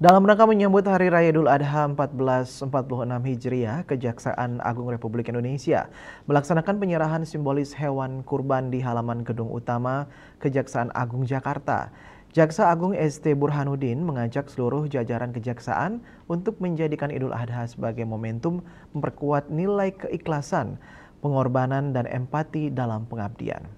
Dalam rangka menyambut Hari Raya Idul Adha 1446 Hijriah, Kejaksaan Agung Republik Indonesia melaksanakan penyerahan simbolis hewan kurban di halaman Gedung Utama Kejaksaan Agung Jakarta. Jaksa Agung ST Burhanuddin mengajak seluruh jajaran kejaksaan untuk menjadikan Idul Adha sebagai momentum memperkuat nilai keikhlasan, pengorbanan, dan empati dalam pengabdian.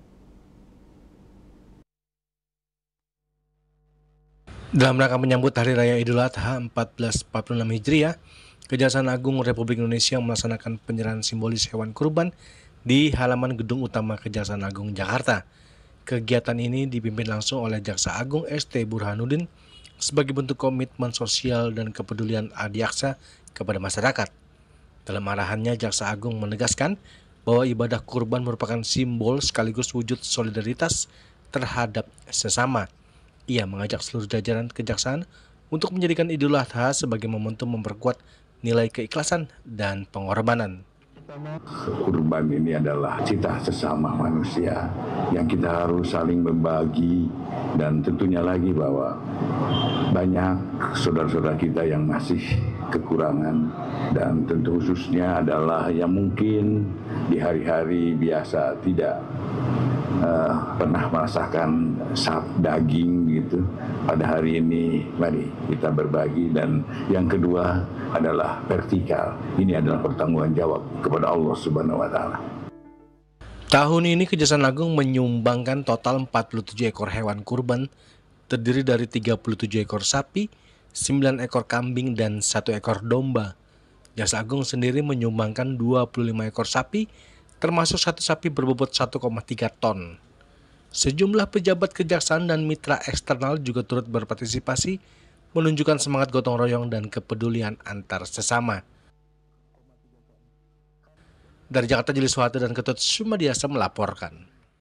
Dalam rangka menyambut Hari Raya Idul Adha 1446 Hijriah, Kejaksaan Agung Republik Indonesia melaksanakan penyerahan simbolis hewan kurban di halaman Gedung Utama Kejaksaan Agung Jakarta. Kegiatan ini dipimpin langsung oleh Jaksa Agung ST Burhanuddin sebagai bentuk komitmen sosial dan kepedulian adiaksa kepada masyarakat. Dalam arahannya, Jaksa Agung menegaskan bahwa ibadah kurban merupakan simbol sekaligus wujud solidaritas terhadap sesama. Ia mengajak seluruh jajaran kejaksaan untuk menjadikan Idul Adha sebagai momentum memperkuat nilai keikhlasan dan pengorbanan. Kurban ini adalah cita sesama manusia yang kita harus saling berbagi, dan tentunya lagi bahwa banyak saudara-saudara kita yang masih kekurangan, dan tentu khususnya adalah yang mungkin di hari-hari biasa tidak pernah merasakan daging gitu. Pada hari ini mari kita berbagi, dan yang kedua adalah vertikal. Ini adalah pertanggungan jawab kepada Allah Subhanahu wa taala. Tahun ini Kejaksaan Agung menyumbangkan total 47 ekor hewan kurban, terdiri dari 37 ekor sapi, 9 ekor kambing, dan 1 ekor domba. Jaksa Agung sendiri menyumbangkan 25 ekor sapi, termasuk 1 sapi berbobot 1,3 ton. Sejumlah pejabat kejaksaan dan mitra eksternal juga turut berpartisipasi, menunjukkan semangat gotong royong dan kepedulian antar sesama. Dari Jakarta, Juli Suhati dan Ketut Sumadiasa melaporkan.